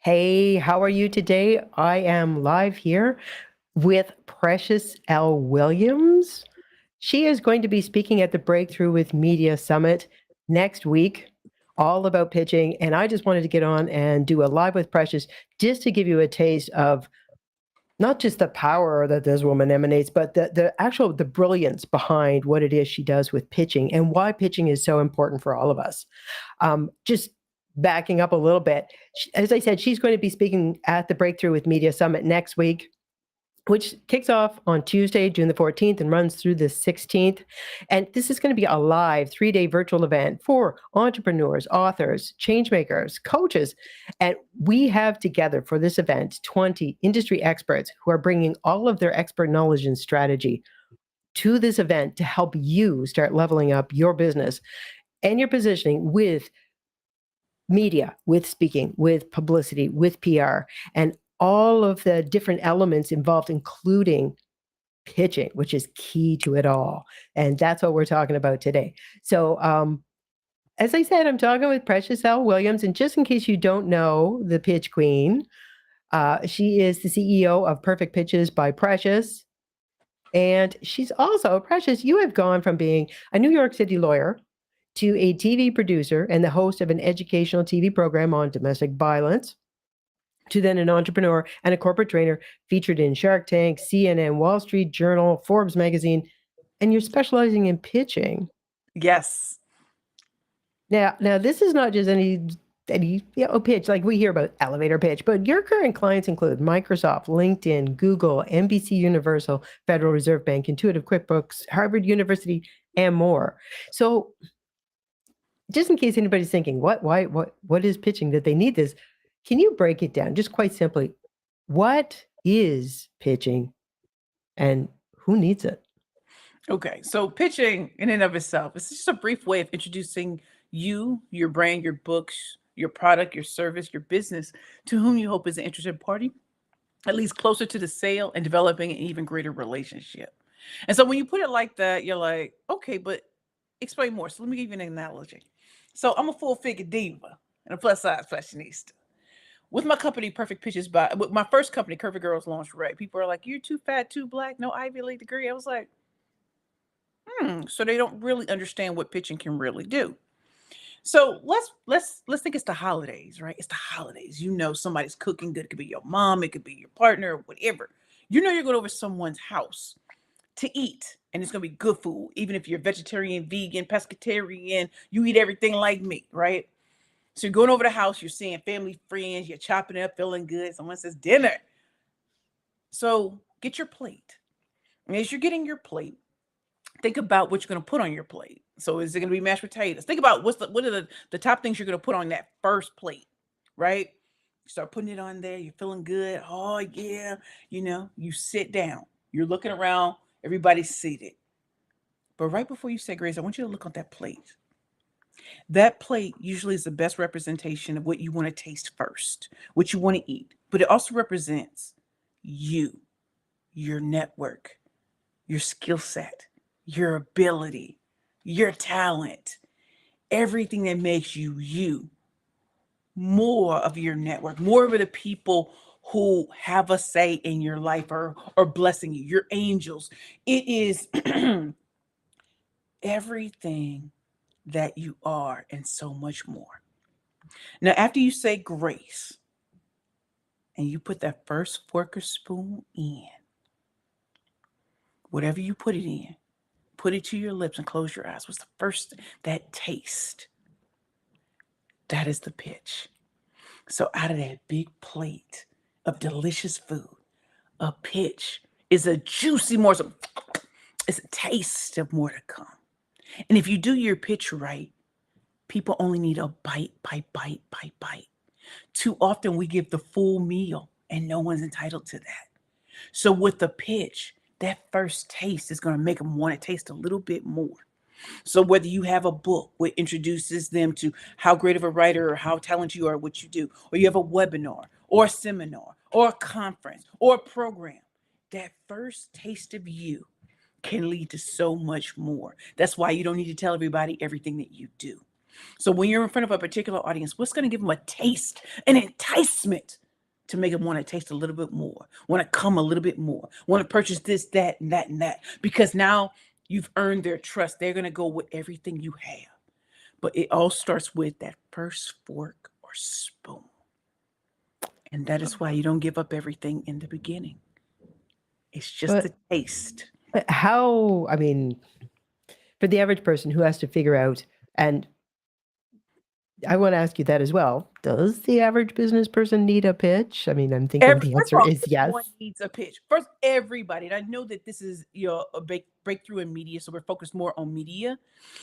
Hey, how are you today? I am live here with Precious L. Williams. She is going to be speaking at the Breakthrough with Media Summit next week, all about pitching. And I just wanted to get on and do a live with Precious just to give you a taste of not just the power that this woman emanates, but the brilliance behind what it is she does with pitching and why pitching is so important for all of us. Just backing up a little bit, as I said, she's going to be speaking at the Breakthrough with Media Summit next week, which kicks off on Tuesday, June the 14th and runs through the 16th. And this is going to be a live 3-day virtual event for entrepreneurs, authors, changemakers, coaches. And we have together for this event 20 industry experts who are bringing all of their expert knowledge and strategy to this event to help you start leveling up your business and your positioning with media, with speaking, with publicity, with PR, and all of the different elements involved, including pitching, which is key to it all. And that's what we're talking about today. So, as I said, I'm talking with Precious L. Williams. And just in case you don't know the Pitch Queen, she is the CEO of Perfect Pitches by Precious. And she's also, Precious, you have gone from being a New York City lawyer to a TV producer and the host of an educational TV program on domestic violence, to then an entrepreneur and a corporate trainer featured in Shark Tank, CNN, Wall Street Journal, Forbes Magazine, and you're specializing in pitching. Yes. Now this is not just any pitch like we hear about elevator pitch, but your current clients include Microsoft, LinkedIn, Google, NBC Universal, Federal Reserve Bank, Intuitive QuickBooks, Harvard University, and more. So just in case anybody's thinking, what is pitching that they need this? Can you break it down just quite simply? What is pitching and who needs it? Okay. So pitching in and of itself, it's just a brief way of introducing you, your brand, your books, your product, your service, your business to whom you hope is an interested party, at least closer to the sale and developing an even greater relationship. And so when you put it like that, you're like, okay, but explain more. So let me give you an analogy. So I'm a full-figure diva and a plus-size fashionista. With my company, Perfect Pitches with my first company, Curvy Girls Lingerie, people are like, "You're too fat, too black, no Ivy League degree." I was like, So they don't really understand what pitching can really do. So let's think it's the holidays, right? It's the holidays. You know, somebody's cooking good. It could be your mom, it could be your partner, whatever. You know, you're going over to someone's house to eat, and it's going to be good food. Even if you're vegetarian, vegan, pescatarian, you eat everything like me, right? So you're going over the house, you're seeing family, friends, you're chopping it up, feeling good. Someone says dinner. So get your plate. And as you're getting your plate, think about what you're going to put on your plate. So is it going to be mashed potatoes? Think about what are the top things you're going to put on that first plate, right? You start putting it on there. You're feeling good. Oh yeah, you sit down. You're looking around. Everybody's seated. But right before you say grace, I want you to look on that plate. That plate usually is the best representation of what you want to taste first, what you want to eat. But it also represents you, your network, your skill set, your ability, your talent, everything that makes you you. More of your network, more of the people who have a say in your life or blessing you, your angels. It is everything that you are and so much more. Now, after you say grace and you put that first fork or spoon in, whatever you put it in, put it to your lips and close your eyes. What's the first, that taste? That is the pitch. So out of that big plate of delicious food, a pitch is a juicy morsel. It's a taste of more to come. And if you do your pitch right, people only need a bite, bite, bite, bite, bite. Too often we give the full meal and no one's entitled to that. So with the pitch, that first taste is going to make them want to taste a little bit more. So whether you have a book which introduces them to how great of a writer or how talented you are, what you do, or you have a webinar or a seminar or a conference or a program, that first taste of you can lead to so much more. That's why you don't need to tell everybody everything that you do. So when you're in front of a particular audience, what's going to give them a taste, an enticement to make them want to taste a little bit more, want to come a little bit more, want to purchase this, that, and that, and that, because now you've earned their trust. They're going to go with everything you have. But it all starts with that first fork or spoon. And that is why you don't give up everything in the beginning. It's just But a taste. how, I mean, for the average person who has to figure out, and I want to ask you that as well. Does the average business person need a pitch? I mean, I'm thinking the First of answer all, is yes. everyone needs a pitch. First, everybody. And I know that this is a breakthrough in media, so we're focused more on media.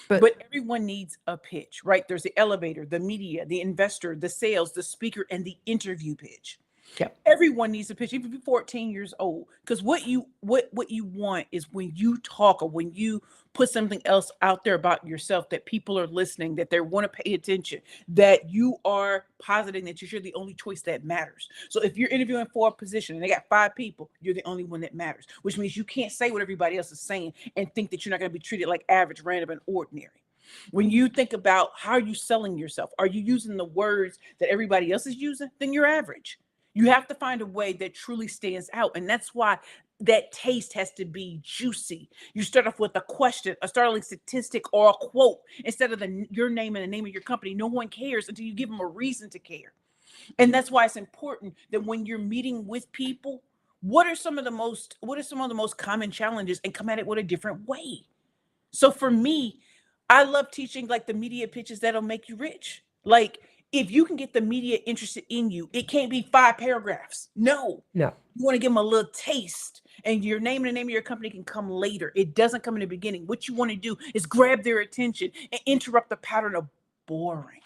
But everyone needs a pitch, right? There's the elevator, the media, the investor, the sales, the speaker, and the interview pitch. Yeah. Everyone needs a pitch, even if you're 14 years old. Because what you want is when you talk or when you put something else out there about yourself that people are listening, that they want to pay attention, that you are positing that you're the only choice that matters. So if you're interviewing for a position and they got 5 people, you're the only one that matters, which means you can't say what everybody else is saying and think that you're not going to be treated like average, random, and ordinary. When you think about how are you selling yourself, are you using the words that everybody else is using? Then you're average. You have to find a way that truly stands out. And that's why that taste has to be juicy. You start off with a question, a startling statistic, or a quote instead of your name and the name of your company. No one cares until you give them a reason to care. And that's why it's important that when you're meeting with people, what are some of the most common challenges, and come at it with a different way. So for me, I love teaching like the media pitches that'll make you rich. Like, if you can get the media interested in you, it can't be 5 paragraphs. No. You want to give them a little taste, and your name and the name of your company can come later. It doesn't come in the beginning. What you want to do is grab their attention and interrupt the pattern of boring.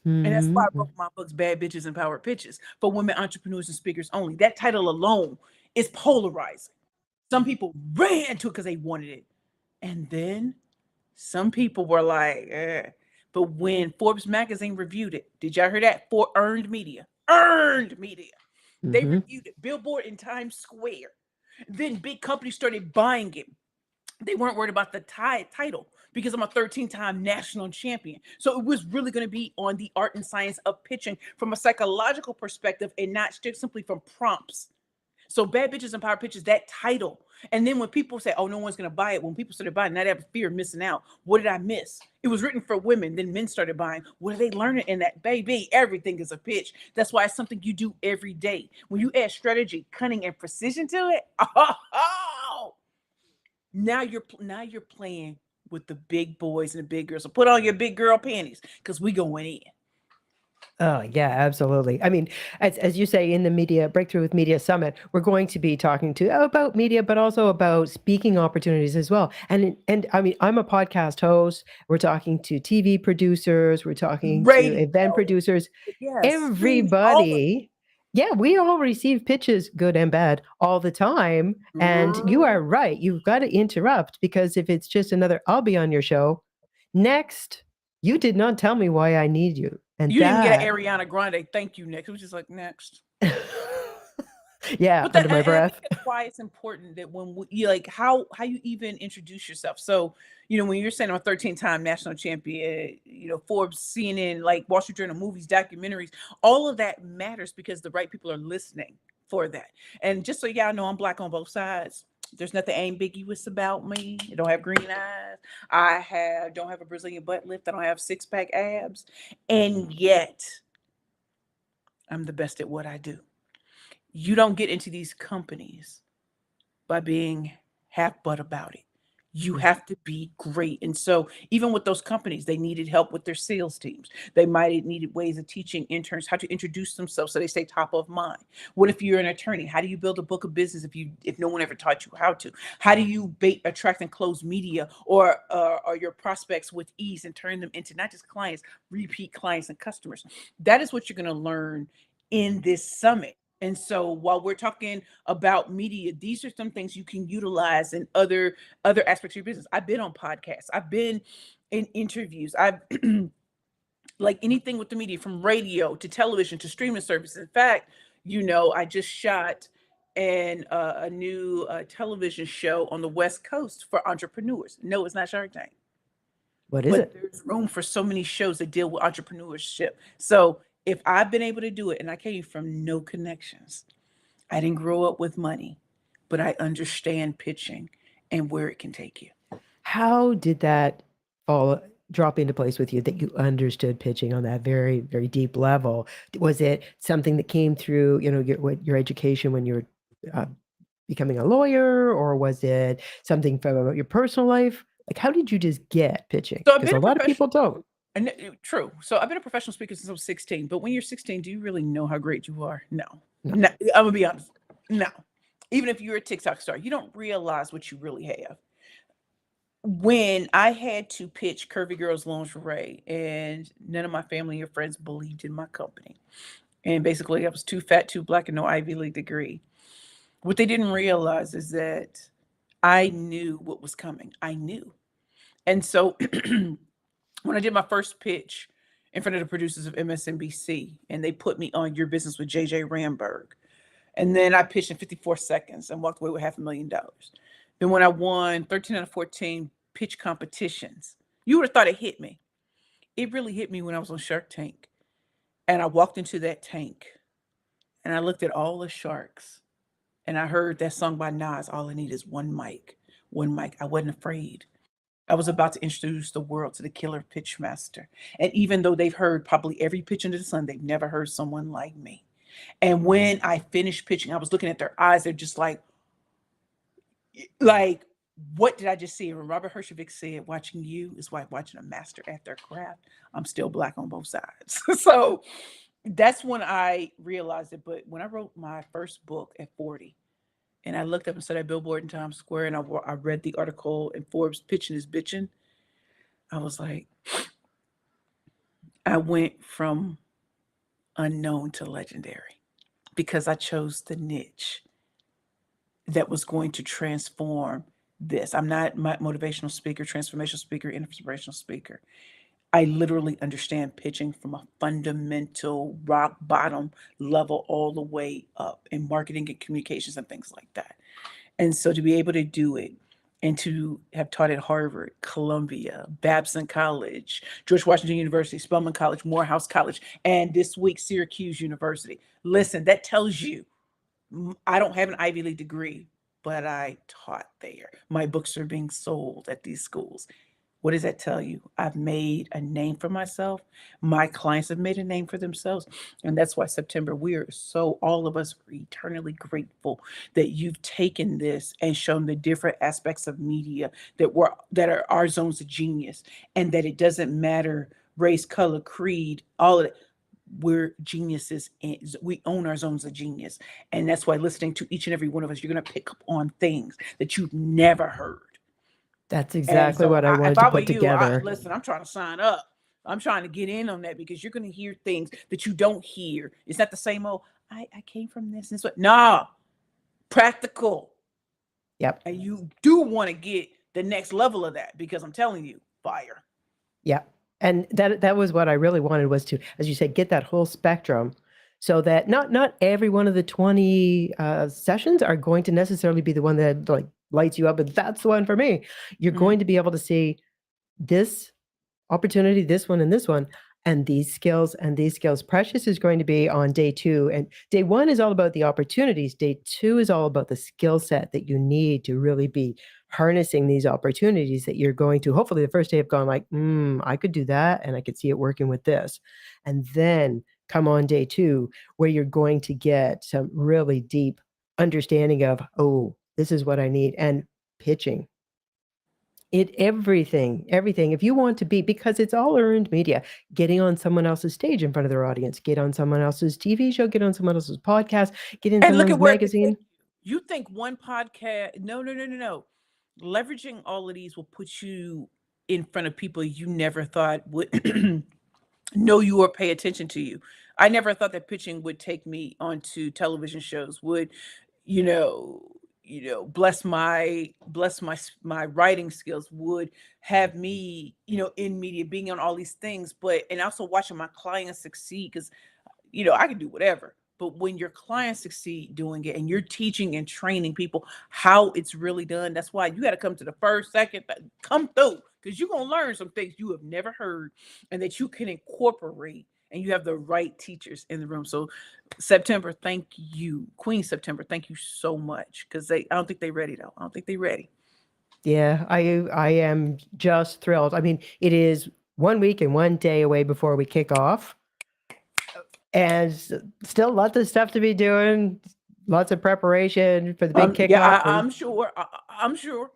And that's why I wrote my books, Bad Bitches and Power Pitches, for women entrepreneurs and speakers only. That title alone is polarizing. Some people ran to it because they wanted it. And then some people were like, eh. But when Forbes Magazine reviewed it, did y'all hear that? For earned media. They reviewed it. Billboard in Times Square. Then big companies started buying it. They weren't worried about the title because I'm a 13-time national champion. So it was really going to be on the art and science of pitching from a psychological perspective and not just simply from prompts. So Bad Bitches and Power Pitches, that title. And then when people say, oh, no one's going to buy it, when people started buying, now they have fear of missing out. What did I miss? It was written for women. Then men started buying. What are they learning in that? Baby, everything is a pitch. That's why it's something you do every day. When you add strategy, cunning, and precision to it, now you're playing with the big boys and the big girls. So put on your big girl panties because we going in. Oh, yeah, absolutely. I mean, as you say, in the Media Breakthrough with Media Summit, we're going to be talking about media, but also about speaking opportunities as well. And I mean, I'm a podcast host. We're talking to TV producers. We're talking to event producers. Everybody. Yeah, we all receive pitches, good and bad, all the time. And you are right. You've got to interrupt, because if it's just another, I'll be on your show. Next, you did not tell me why I need you. And you didn't get an Ariana Grande thank you next. It was just like, next. Yeah, under my breath. I think that's why it's important that when you like how you even introduce yourself. So, when you're saying I'm a 13-time national champion, Forbes, CNN, like Wall Street Journal, movies, documentaries, all of that matters because the right people are listening for that. And just so y'all know, I'm Black on both sides. There's nothing ambiguous about me. I don't have green eyes. I don't have a Brazilian butt lift. I don't have 6-pack abs. And yet, I'm the best at what I do. You don't get into these companies by being half butt about it. You have to be great. And so even with those companies, they needed help with their sales teams. They might have needed ways of teaching interns how to introduce themselves so they stay top of mind. What if you're an attorney? How do you build a book of business if no one ever taught you how to? How do you attract and close media or your prospects with ease and turn them into not just clients, repeat clients and customers? That is what you're going to learn in this summit. And so while we're talking about media, these are some things you can utilize in other aspects of your business. I've been on podcasts. I've been in interviews. I've like anything with the media, from radio to television to streaming services. In fact, I just shot a new television show on the West Coast for entrepreneurs. No, it's not Shark Tank. What is but it? there's room for so many shows that deal with entrepreneurship. So if I've been able to do it, and I came from no connections, I didn't grow up with money, but I understand pitching and where it can take you. How did that all drop into place with you that you understood pitching on that very, very deep level? Was it something that came through, your education when you were uh, becoming a lawyer, or was it something from your personal life? Like, how did you just get pitching? So I've Because been a a lot of people professional, don't. and true. So I've been a professional speaker since I was 16. But when you're 16, do you really know how great you are? No, No. no. I'm gonna be honest. No. Even if you're a TikTok star, you don't realize what you really have. When I had to pitch Curvy Girls Lingerie, and none of my family or friends believed in my company, and basically I was too fat, too black, and no Ivy League degree. What they didn't realize is that I knew what was coming. I knew. And so when I did my first pitch in front of the producers of MSNBC, and they put me on Your Business with JJ Ramberg, and then I pitched in 54 seconds and walked away with $500,000. Then when I won 13 out of 14 pitch competitions, you would have thought it hit me. It really hit me when I was on Shark Tank. And I walked into that tank and I looked at all the sharks, and I heard that song by Nas, All I Need Is One Mic. One mic. I wasn't afraid. I was about to introduce the world to the killer pitch master. And even though they've heard probably every pitch under the sun, they've never heard someone like me. And when I finished pitching, I was looking at their eyes. They're just like, what did I just see? And Robert Herjavec said, watching you is like watching a master at their craft. I'm still black on both sides. So that's when I realized it. But when I wrote my first book at 40, and I looked up and saw that billboard in Times Square, and I read the article in Forbes, Pitching is Bitching, I was like, I went from unknown to legendary because I chose the niche that was going to transform this. I'm not my motivational speaker, transformational speaker, inspirational speaker. I literally understand pitching from a fundamental rock bottom level all the way up in marketing and communications and things like that. And so to be able to do it and to have taught at Harvard, Columbia, Babson College, George Washington University, Spelman College, Morehouse College, and this week, Syracuse University. Listen, that tells you I don't have an Ivy League degree, but I taught there. My books are being sold at these schools. What does that tell you? I've made a name for myself. My clients have made a name for themselves. And that's why September, we are so, all of us are eternally grateful that you've taken this and shown the different aspects of media that are our zones of genius, and that it doesn't matter race, color, creed, all of it. We're geniuses and we own our zones of genius. And that's why listening to each and every one of us, you're going to pick up on things that you've never heard. That's And exactly so what I if wanted to I were put you, together. listen, I'm trying to sign up. I'm trying to get in on that because you're going to hear things that you don't hear. It's not the same old, I came from this and what. Nah, practical. Yep. And you do want to get the next level of that because I'm telling you, fire. Yeah. And that was what I really wanted, was to, as you said, get that whole spectrum, so that not every one of the 20 sessions are going to necessarily be the one that like lights you up, and that's the one for me. You're going to be able to see this opportunity, this one, and this one, and these skills and these skills. Precious is going to be on day 2, and day 1 is all about the opportunities. Day 2 is all about the skill set that you need to really be harnessing these opportunities that you're going to, hopefully the first day have gone like, I could do that, and I could see it working with this. And then come on day 2, where you're going to get some really deep understanding of, oh, this is what I need, and pitching. Everything. If you want to be, because it's all earned media, getting on someone else's stage in front of their audience, get on someone else's TV show, get on someone else's podcast, get in And look someone's at where it could magazine. take you. You think one podcast, no, no, no, no, no. Leveraging all of these will put you in front of people you never thought would know you or pay attention to you. I never thought that pitching would take me onto television shows, would, you know, bless my writing skills, would have me, in media, being on all these things, but and also watching my clients succeed because I can do whatever. But when your clients succeed doing it and you're teaching and training people how it's really done, that's why you got to come to the first, second, come through. because you're going to learn some things you have never heard and that you can incorporate, and you have the right teachers in the room. So September, thank you. Queen September, thank you so much, because I don't think they're ready, though. I don't think they're ready. Yeah, I am just thrilled. I mean, it is 1 week and 1 day away before we kick off. And still lots of stuff to be doing, lots of preparation for the big kickoff. Yeah, I'm sure. I'm sure.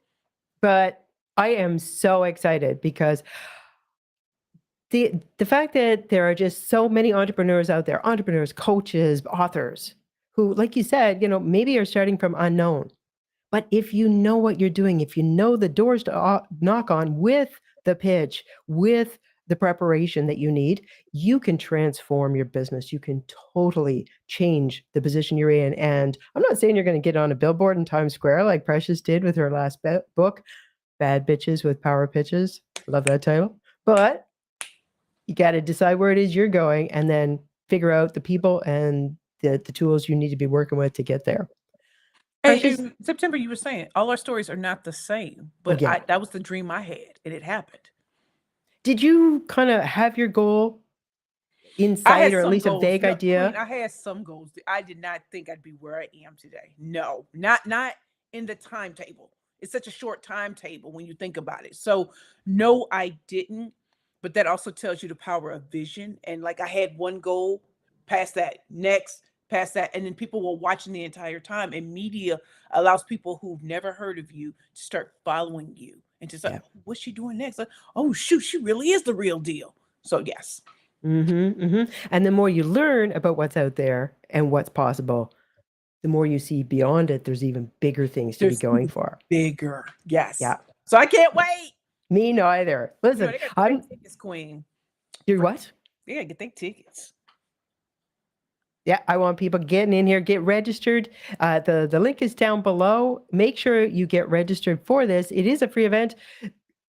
But I am so excited because the fact that there are just so many entrepreneurs out there, entrepreneurs, coaches, authors, who, like you said, maybe are starting from unknown. But if you know what you're doing, if you know the doors to knock on with the pitch, with the preparation that you need, you can transform your business. You can totally change the position you're in. And I'm not saying you're going to get on a billboard in Times Square like Precious did with her last book, Bad Bitches with Power Pitches. Love that title. But you got to decide where it is you're going and then figure out the people and the tools you need to be working with to get there. And September, you were saying all our stories are not the same, but yeah. that was the dream I had, and it happened. Did you kind of have your goal in sight, or at least a vague idea? I had some goals. I did not think I'd be where I am today. No, not in the timetable. It's such a short timetable when you think about it. So no, I didn't. But that also tells you the power of vision. And like, I had one goal, past that, next, past that, and then people were watching the entire time. And media allows people who've never heard of you to start following you and to say, what's she doing next? Like, oh shoot, she really is the real deal. So yes. And the more you learn about what's out there and what's possible, the more you see beyond it. There's even bigger things to be going for. Bigger, yes. Yeah. So I can't wait. Me neither. Listen, I'm tickets, Queen. You're what? Yeah, get their tickets. Yeah, I want people getting in here, get registered. The link is down below. Make sure you get registered for this. It is a free event.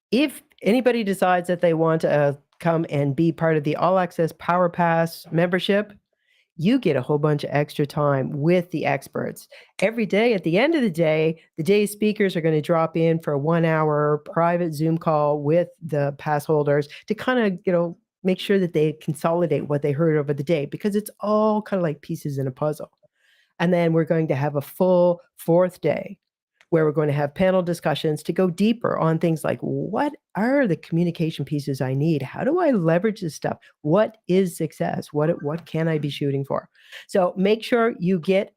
If anybody decides that they want to come and be part of the All Access Power Pass membership, you get a whole bunch of extra time with the experts. Every day, at the end of the day's speakers are going to drop in for a 1-hour private Zoom call with the pass holders to kind of, make sure that they consolidate what they heard over the day, because it's all kind of like pieces in a puzzle. And then we're going to have a full 4th day where we're going to have panel discussions to go deeper on things like, what are the communication pieces I need? How do I leverage this stuff? What is success? What can I be shooting for? So make sure you get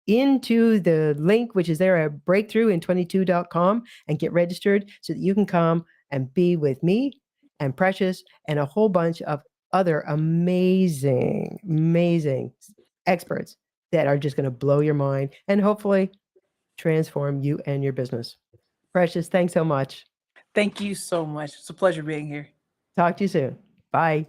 into the link, which is there at breakthroughin22.com, and get registered so that you can come and be with me and Precious and a whole bunch of other amazing experts that are just going to blow your mind and hopefully transform you and your business. Precious, thanks so much. Thank you so much. It's a pleasure being here. Talk to you soon. Bye.